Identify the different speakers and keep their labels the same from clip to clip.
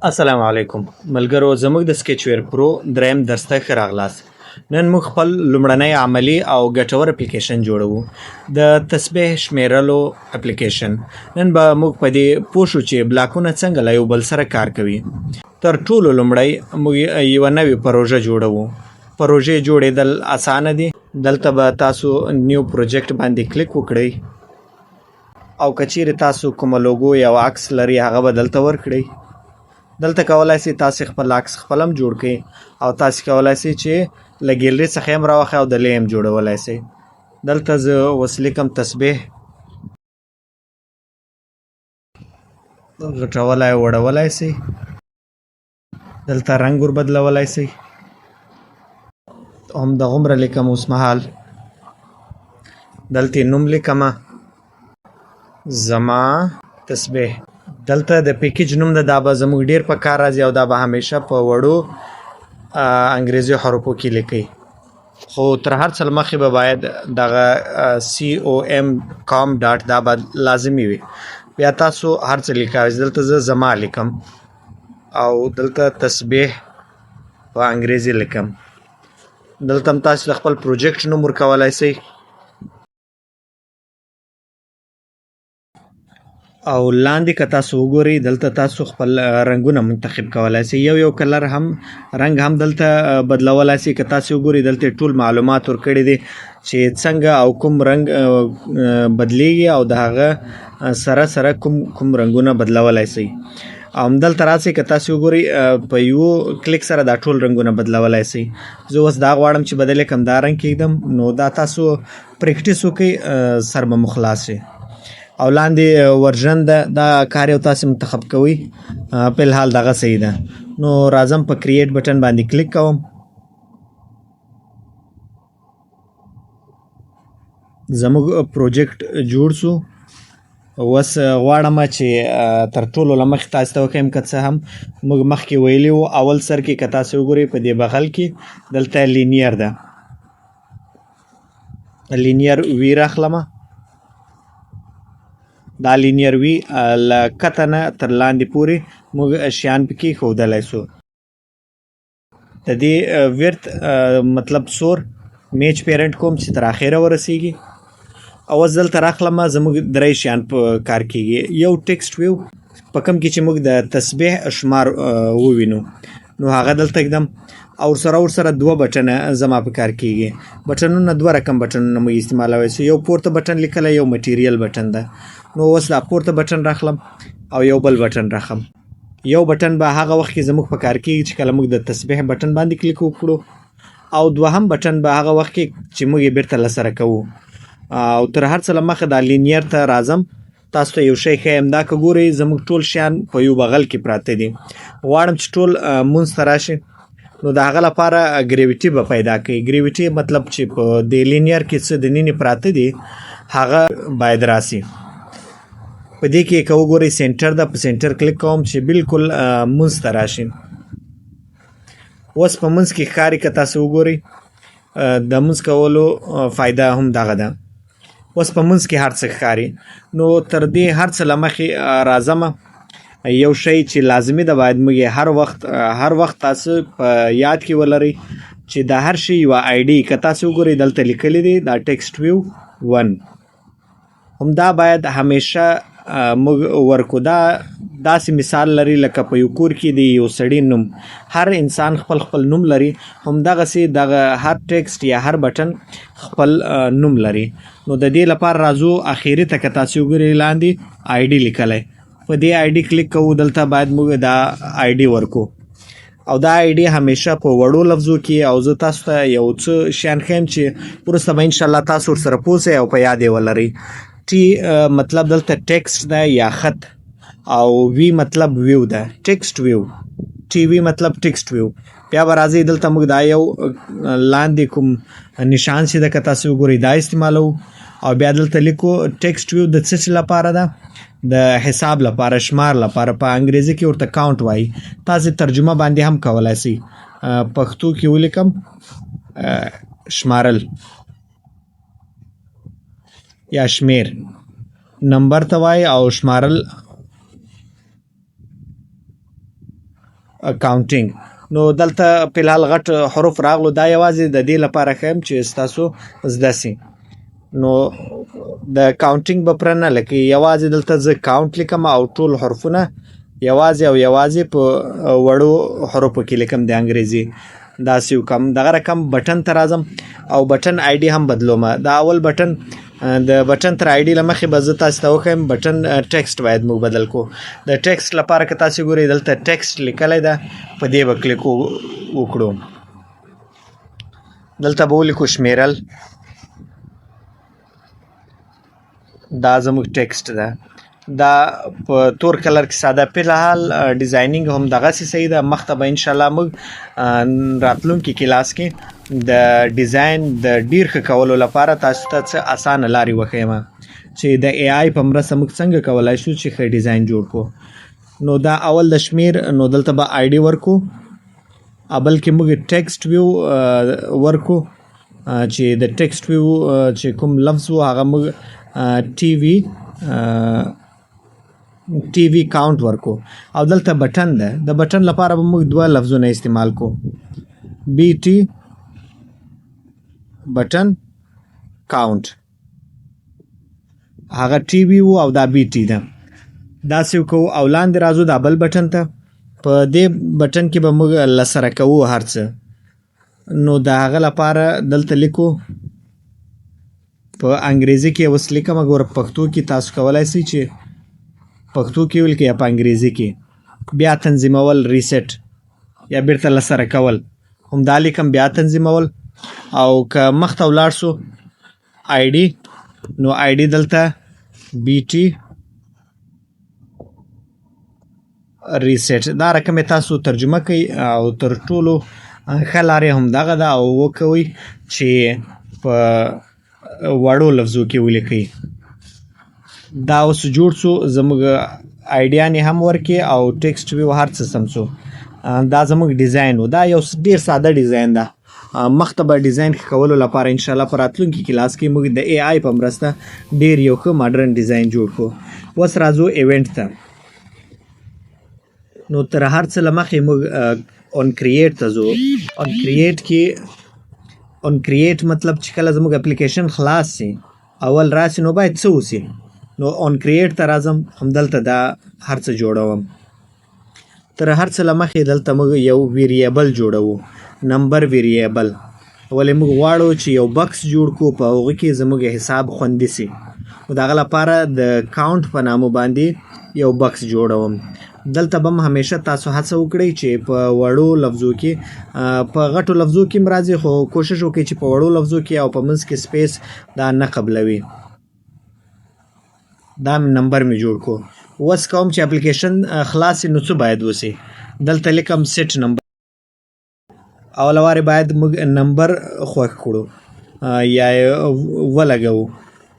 Speaker 1: السلام علیکم ملګرو، زموږ د سکیچ ویر پرو دریم درس ته ښه راغلاست. نن موږ خپل لومړنی عملی او ګټور اپلیکیشن جوړوو، د تسبیح شمیرلو اپلیکیشن. نن به موږ په دې پوه شو چې بلاکونه څنګه له یو بل سره کار کوي. تر ټولو لومړی موږ یوه نوې پروژه جوړوو. پروژې جوړېدل اسانه دي. دلته به تاسو نیو پروجیکټ باندې کلیک وکړئ او که چیرې تاسو کومه لوګو یا عکس لري هغه به دلته ورکړئ. دلته کولای شئ تاسو خپل عکس خپل هم جوړ کړئ او تاسو کولای شئ چې له ګیلري څخه هم راوخی او د لې هم جوړولی شئ. دلته زه اوس لیکم تسبیح، غټولی وړولی شئ. دلته رنګ ور بدلولی شئ. همدغومره لیکم اوس مهال. دلته نوم لیکمه زما تسبیح. دلته د پیکیج نوم ده، دا به زموږ ډیر په کار راځي او دا به همیشه په وړو انګریزي حروفو کې لیکئ. خو تر هر څه مخکې به باید دغه com ډاټ دا به لازمي وي. بیا تاسو هر څه لیکئ. دلته زه زما لیکم او دلته تسبیح په انګریزي لیکم. دلته هم تاسو خپل پروجیکټ نوم ورکولی شئ او لاندې که تاسو وګورئ دلته تاسو خپل رنګونه منتخب کولی شئ. یو کلر هم رنګ هم دلته بدلولی شئ. که تاسو وګورئ دلته ټول معلومات ورکړي دي چې څنګه او کوم رنګ بدلیږي او د هغه سره کوم رنګونه بدلولی شئ. همدلته راسئ که تاسو وګورئ په یو کلیک سره دا ټول رنګونه بدلولی شئ. زه اوس دا غواړم چې بدل یې کړم، دا رنګ کږدم. نو دا تاسو پریکټیس وکړئ، سر به مو خلاص شي. او لاندې ورژن ده، دا کار یو تاسو منتخب کوئ. په الحال دغه صحیح ده. نو راځم په کریټ بټن باندې کلیک کوم. زموږ پروجیکټ جوړ شو. اوس غواړم چې تر ټولو له مخکې تاسو ته وښیم که څه هم موږ مخکې ویلي وو اول سر کې که تاسو وګورئ په دې بغل کې دلته لینیر ده. لینیر وی راخلمه. دا لینیر وی له کته نه تر لاندې پورې موږ شیان پکې ښودلی شو. د دې ویرت مطلب سور میچ پیرنټ کوم چې تر اخره ورسیږي. اوس دلته راخلمه. زموږ درې شیان په کار کیږي. یو ټیکسټ ویو په کوم کې چې موږ د تسبیح شمار ووینو نو هغه دلته ږدم او ورسره دوه بټنه زما په کار کیږي. بټنونه دوه رقم بټنونه موږ استعمالولی شو. یو پورته بټن لیکلی، یو مټیریل بټن ده. نو اوس دا پورته بټن راخلم او یو بل بټن راخلم. یو بټن به هغه وخت کې زموږ په کار کیږي چې کله موږ د تسبیح بټن باندې کلیک وکړو او دوهم بټن به هغه وخت کې چې موږ یې بیرته له سره کوو. او تر هر څه له مخه دا لینیر ته راځم. تاسو ته یو شی ښیم. دا که ګورئ زموږ ټول شیان په یو بغل کې پراته دي. غواړم چې ټول منځ ته راشي نو د هغه لپاره ګریویټي به پیدا کړئ. ګریویټي مطلب چې په دې لینیر کې څه د نینې پراته دي هغه باید راسي. په دې کې که وګورئ سینټر ده، په سینټر کلیک کوم چې بالکل منځ ته راشي. اوس په منځ کې ښکاري که تاسو وګورئ د منځ کولو فایده هم دغه ده. اوس په منځ کې هر څه ښکاري. نو تر دې هر څه له مخې راځمه. یو شی چې لازمي ده باید موږ هر وخت تاسو په یاد کې ولرئ چې د هر شي یوه آی ډي که تاسو وګورئ دلته لیکلی دی دا ټیکسټ ویو 1 همدا باید همیشه موږ ورکو. دا داسې مثال لري لکه په یو کور کې د یو سړي نوم. هر انسان خپل نوم لري. همدغسې دغه هر ټیکسټ یا هر بټن خپل نوم لري. نو د دې لپاره راځو اخري ته که تاسو وګورئ لاندې آی ډي لیکلی. په دې آی ډي کلیک کوو. دلته باید موږ دا آی ډي ورکو او دا آی ډي همیشه په وړو لفظو کې. او زه تاسو ته یو څه شیان ښیم چې وروسته به انشاءالله تاسو ورسره پوه سئ او په یاد یې ولرئ. ټي مطلب دلته ټیکسټ ده یا خط او وی مطلب ویو ده. ټیکسټ ویو. ټي وی مطلب ټیکسټ ویو. بیا به راځئ دلته موږ دا یو لاندې کوم نشان چې ده که تاسو وګورئ دا استعمالوو او بیا دلته لیکو ټیکسټ ویو د څه لپاره ده؟ د حساب لپاره، شمار لپاره. په انګریزي کې ورته کاونټ وایي. تاسو ترجمه باندې هم کولی شئ. پښتو کې ولیکم شمارل یا شمیر. نمبر ته وایي او شمارل کاونټینګ. نو دلته فلحال غټ حروف راغلو، دا یوازې د دې لپاره ښیم چې ستاسو زده سي. نو د کاونټینګ به پره نه لکه یوازې دلته زه کاونټ لیکم او ټول حرفونه یوازې په وړو حروفو کې لیکم د انګریزي. داسې وکم. دغه رقم بټن ته راځم او بټن آی ډي هم بدلوم. دا اول بټن د بټن تر آی ډي له مخې به زه تاسو ته وښیم بټن ټکسټ باید موږ بدل کو. د ټکسټ لپاره که تاسو ګورئ دلته ټکسټ لیکلی ده، په دې به کلیک وکړو. دلته به ولیکو شمیرل. دا زموږ ټکسټ ده. دا په تور کلر کې ساده. فلحال ډیزاینینګ هم دغسې صحیح ده. مخته به انشاءالله موږ راتلونکي کلاس کې د ډیزاین د ډیر ښه کولو لپاره تاسو ته څه اسانه لارې وښیم چې د اے آی په مرسته موږ څنګه کولی شو چې ښه ډیزاین جوړ کړو. نو دا اول د شمیر. نو دلته به آی ډي ورکو، بلکې موږ ټکسټ ویو ورکو چې د ټکسټ ویو چې کوم لفظ و هغه موږ ټي وي کاونټ ورکو. او دلته بټن ده. د بټن لپاره به موږ دوه لفظونه استعمال کو. بی ټي بټن کاونټ. هغه ټي وي و او دا بی ټي ده. داسې وکړو او لاندې راځو دا بل بټن ته. په دې بټن کې به موږ لسره کوو هر څه. نو د هغه لپاره دلته لیکو په انګریزي کې اوس لیکم. ګوره پښتو کې تاسو کولی شئ چې پښتو کې ولیکئ یا په انګریزي کې. بیا تنظیمول ریسټ یا بیرته لسره کول هم دا لیکم. بیا تنظیمول. او که مخته ولاړ سو آی ډي، نو آی ډي دلته بی ټي ریسټ. دا رقم تاسو ترجمه کوي او تر ټولو ښه لارې هم دغه ده او وکوئ چې په وړو لفظو کې ولیکئ. دا اوس جوړ سو. زموږ آیډیانې هم ورکې او ټکسټ ویو هر څه سم سو. دا زموږ ډیزاین و. دا یو ډیر ساده ډیزاین ده. مخته به ډیزاین کولو لپاره انشاءالله په راتلونکي کلاس کې موږ د اے آی په مرسته ډیر یو ښه ماډرن ډیزاین جوړ کړو. اوس راځو ایونټ ته. نو تر هر څه له مخې موږ اون کریټ ته ځو. اون کریټ کې اون کریټ مطلب چې کله زموږ اپلیکیشن خلاص سي اول راسي نو باید څه وسي. نو اون کریټ ته راځم. همدلته دا هر څه جوړوم. تر هر څه له مخې دلته موږ یو ویریبل جوړوو، نمبر ویریبل. ولې موږ غواړو چې یو بکس جوړ کړو په هغه کې زموږ حساب خوندي سي. نو د هغه لپاره د کاونټ په نامه باندې یو بکس جوړوم. دلته به هم همیشه تاسو هڅه وکړئ چې په وړو لفظو کې په غټو لفظو کې هم راځي، خو کوشش وکړئ چې په وړو لفظو کې او په منځ کې سپیس دا نه قبلوي. دا نمبر مې جوړ کو. اوس کوم چې اپلیکیشن خلاص نو څه باید وسي. دلته لیکم سیټ نمبر. اول واره باید موږ نمبر خوښ کړو یا ولګو.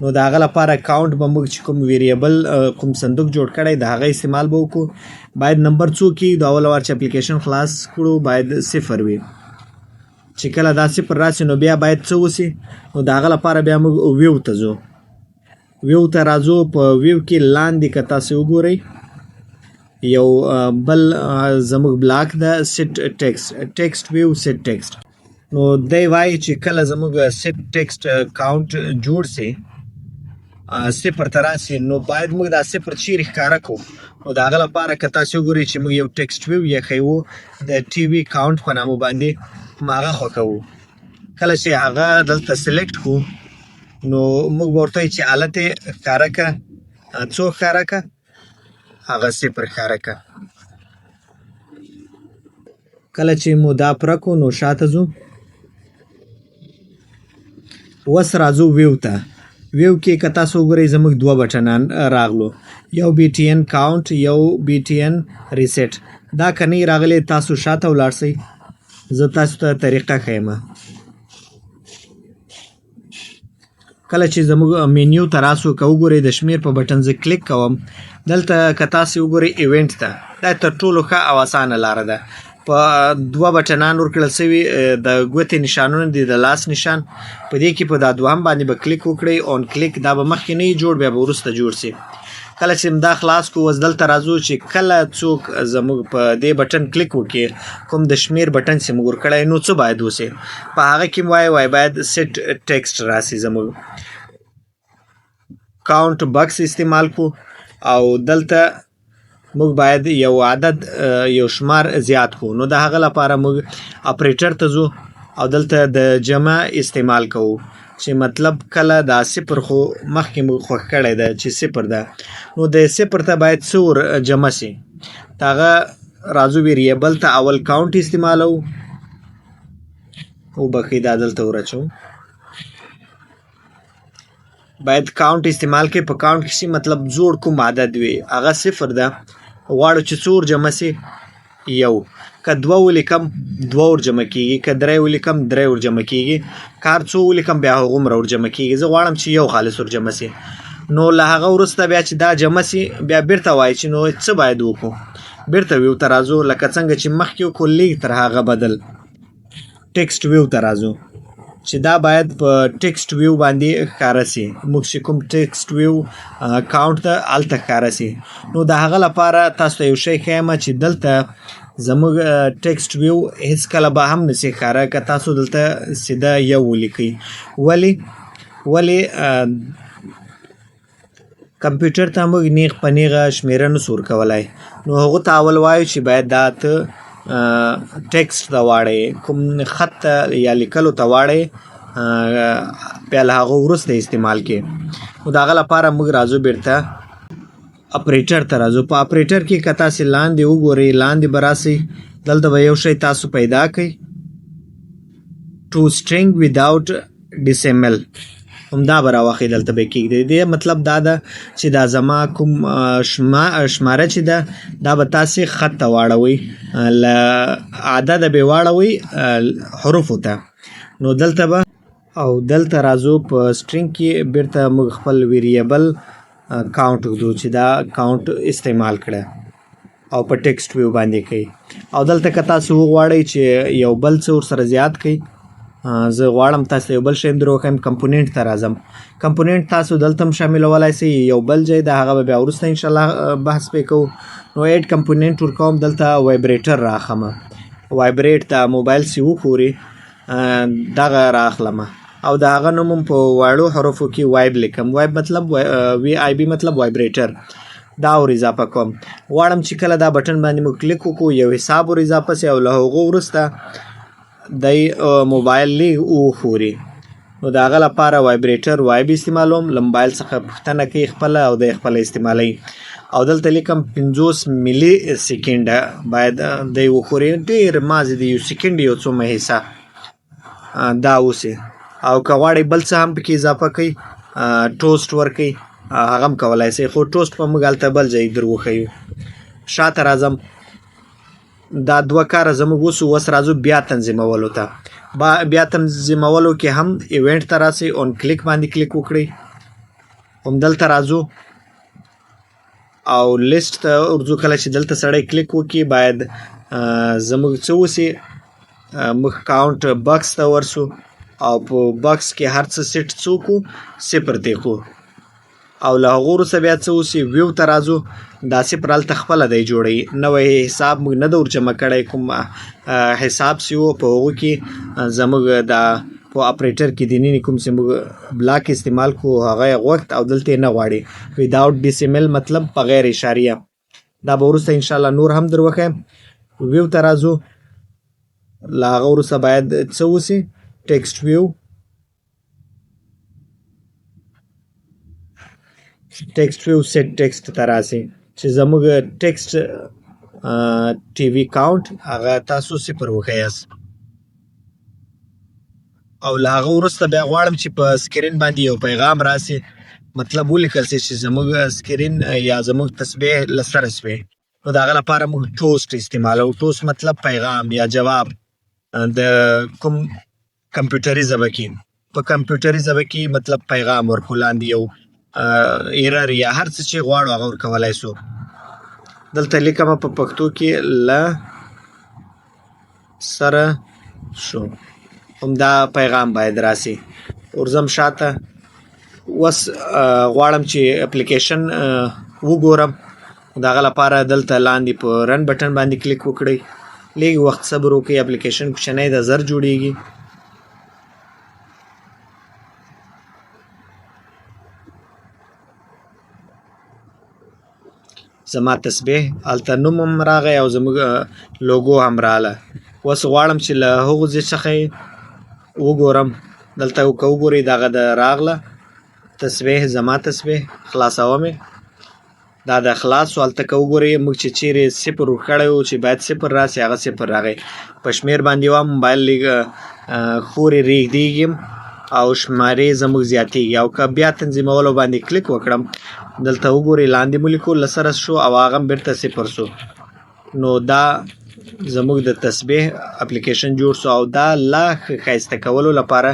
Speaker 1: نو د هغه لپاره کاونټ به موږ چې کوم ویریبل کوم صندوق جوړ کړی د هغه استعمال به وکړو. باید نمبر څو کې د اول وار چې اپلیکیشن خلاص کړو باید 0 وي. چې کله دا 0 راسي نو بیا باید څه وسي. نو د هغه لپاره بیا موږ ویو ته ځو. ویو ته راځو. په ویو کې لاندې که تاسو وګورئ یو بل زموږ بلاک ده سیټ ټکسټ ویو سیټ ټکسټ. نو دی وایي چې کله زموږ سیټ ټکسټ کاونټ جوړ سي 0 ته راسي نو باید موږ دا 0 چیرې ښکاره کړو. نو د هغه لپاره که تاسو وګورئ چې موږ یو ټکسټ ویو یې د ټي وي کاونټ په نامه باندې هغه خوښوو. کله چې هغه دلته سلیکټ کړو نو موږ به ورته وایو چې حالت یې ښکاره کړه. څو ښکاره کړه؟ هغه 0 ښکاره کړه. کله چې مو دا پوره کړو نو شاته ځو. اوس راځو ویو ته. ویو کې که تاسو وګورئ زموږ 2 بټنان راغلو. یو بی ټي ان کاونټ، یو بی ټي ان ریسټ. دا که نه راغلی تاسو شاته ولاړ سئ. زه تاسو ته طریقه ښیم. کله چې زموږ مینیو ته راسو که وګورئ د شمیر په بټن زه کلیک کوم. دلته که تاسو وګورئ ایونټ ته. دا تر ټولو ښه او اسانه لاره ده. په 2 بټنان ورکړل سوي د ګوتې نشانونه دي، د لاس نشان. په دې کې په دا دوهم باندې به کلیک وکړئ. اون کلیک دا به مخکې نه جوړ بیا به وروسته جوړ سي. کله چې دا خلاص کو اوس دلته راځو چې کله څوک زموږ په دې بټن کلیک وکړي کوم د شمیر بټن چې موږ ورکړی نو څه باید وسي په هغه کې وای باید سیټ ټیکسټ راسي زموږ کاونټ بکس استعمال کو او دلته موږ باید یو عدد یو شمار زیات کو نو د هغه لپاره موږ اپریټر ته ځو او دلته د جمع استعمال کوو چې مطلب کله دا صفر خو مخکې موږ خوښ کړی ده چې صفر ده نو د صفر ته باید څو جمع سي هغه راځو ویریبل ته اول کاونټ استعمالو او بقي دا دلته ورچو باید کاونټ استعمال کې په کاونټ کې مطلب جوړ کوم عدد وي هغه صفر ده غواړو چې څور جمع سي یو که دوه ولیکم دوه ور جمع کیږي که درې ولیکم درې ور جمع کیږي کار څو ولیکم بیا هغومره ور جمع کیږي زه غواړم چې یو خالص ور جمع سي نو له هغه وروسته بیا چې دا جمع سي بیا بیرته وایي چې نو څه باید وکړو بیرته ویو ته راځو لکه څنګه چې مخکې وکړو لیک تر هغه بدل ټیکسټ ویو ته راځو چې دا باید په ټیکسټ ویو باندې ښکاره سي موږ چې کوم ټیکسټ ویو کاونټ ته هلته ښکاره سي نو د هغه لپاره تاسو ته یو شی ښیم چې دلته زموږ ټیکسټ ویو هیڅکله به هم نسي ښکاره که تاسو دلته سیده یو ولیکئ ولې کمپیوټر ته موږ نیغ په نیغه شمیره نسو ورکولی نو هغو ته اول وایو چې باید دا ته ټیکسټ ته واړئ کوم خط ته یا لیکلو ته واړئ بیا له هغه وروسته استعمال کې نو د هغه لپاره موږ راځو بیرته اپریټر ته راځو په اپریټر کې که تاسې لاندې وګورئ لاندې به راسئ دلته به یو شی تاسو پیدا کړئ ټو سټرینګ ویداوټ ډیسیمل همدا به راواخلئ دلته به یې کېږدئ دې مطلب دا ده چې دا زما کوم شماره چې ده دا به تاسې خط ته واړوئ له عدده به یې واړوئ حروفو ته نو دلته به او دلته راځو په سټرینګ کې بیرته موږ خپل ویریبل کاونټ وګدو چې دا کاونټ استعمال کړه او په ټیکسټ ویو باندې کوي او دلته که تاسو وغواړئ چې یو بل څه ورسره زیات کوي زه غواړم تاسو یو بل شی در وښیم کمپوننټ ته راځم کمپوننټ تاسو دلته هم شاملولی سئ یو بل ځای د هغه به بیا وروسته انشاءالله بحث پې کوو نو ایډ کمپوننټ ورکوم دلته وایبریټر راخلمه وایبریټ د موبایل چې وښوري دغه راخلمه او د هغه نوم هم په واړو حروفو کې وایب لیکم وایب مطلب وی آی بي مطلب وایبریټر دا ور اضافه کوم غواړم چې کله دا بټن باندې موږ کلیک وکړو یو حساب ور اضافه سي او له هغو وروسته د موبایل لیک وښوري نو د هغه لپاره وایبریټر وایب استعمالوم له موبایل څخه پوښتنه کوي خپله او د خپله استعمالوي او دلته لیکم 50 ملي سیکنډ باید دی وښوري ډېر مازې د یو سیکنډ یو څومره حصه دا اوسي او که غواړئ بل څه هم پکې اضافه کوئ ټوسټ ورکوئ هغه هم کولی سئ خو ټوسټ به موږ هلته بل ځای در وښیو شاته راځم دا دوه کاره زموږ وسو اوس راځو بیا تنظیمولو ته بیا تنظیمولو کې هم ایونټ ته راسئ اون کلیک باندې کلیک وکړئ همدلته راځو او لیست ته ورځو کله چې دلته سړی کلیک وکړي باید زموږ څه وسي موږ کاونټ بکس ته ورسو او په بکس کې هر څه سیټ څو کو صفر دی کو او له هغو وروسته بیا څه وسي ویو ته راځو دا صفر هلته خپله دی جوړوي نوی حساب موږ نه ده ورجمع کړی کوم حساب چې و په هغو کې زموږ دا په اپریټر کې دننه کوم چې موږ بلاک استعمال کو هغه یې غوښت او دلته یې نه غواړي ویداوټ ډیسیمل مطلب په غیر اشاریه دا به وروسته انشاءالله نور هم در وښیم ویو ته راځو له هغه وروسته باید څه وسي ټیکسټ ویو ټیکسټ ویو سیټ ټیکسټ ته راسئ چې زموږ ټیکسټ ټي وي کاونټ هغه تاسو صفر وښیاست او له هغه وروسته بیا غواړم چې په سکرین باندې یو پیغام راسي مطلب ولیکل سي چې زموږ سکرین یا زموږ تسبیح له سره سوې نو د هغه لپاره موږ ټوسټ استعمالوو ټوسټ مطلب پیغام یا جواب د کوم کمپیوټري ژبه کې په کمپیوټري ژبه کې مطلب پیغام ورکو لاندې یو ایرر یا هر څه چې غواړو هغه ورکولی سو دلته لیکم په پښتو کې له سره شو همدا پیغام باید راسي ورځم شاته اوس غواړم چې اپلیکیشن وګورم. دغه لپاره دلته لاندې په رن بټن باندې کلیک وکړئ. لږ وخت صبر وکړئ. اپلیکیشن کوچنی ده، زر جوړیږي. زما تسبیح هلته نوم هم راغی او زموږ لوګو هم راغله. اوس غواړم چې له هغو ځای څخه وګورم. دلته که وګورئ دغه د راغله تسبیح، زما تسبیح خلاصوم یې. دا د خلاص شو. هلته که وګورئ موږ چې چیرې صفر ورکړی وو چې باید صفر راسي، هغه صفر راغی. په شمېر باندې وم موبایل لږ خورې رېږدېږي او شمارې زموږ زیاتېږي. او که بیا تنظیمولو باندې کلیک وکړم، دلته وګورئ لاندې مو لیکو لسره شو او هغه هم بېرته صفر شو. نو دا زموږ د تسبیح اپلیکیشن جوړ شو. او دا لا ښایسته کولو لپاره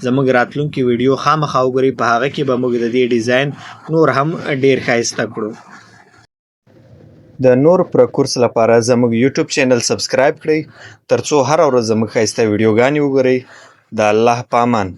Speaker 1: زموږ راتلونکي ویډیو خامخا وګورئ. په هغه کې به موږ د دې ډیزاین نور هم ډېر ښایسته کړو. د نور پر کورس لپاره زموږ یوټیوب چینل سبسکرایب کړئ ترڅو هره ورځ زموږ ښایسته ویډیوګانې وګورئ. د الله په امان.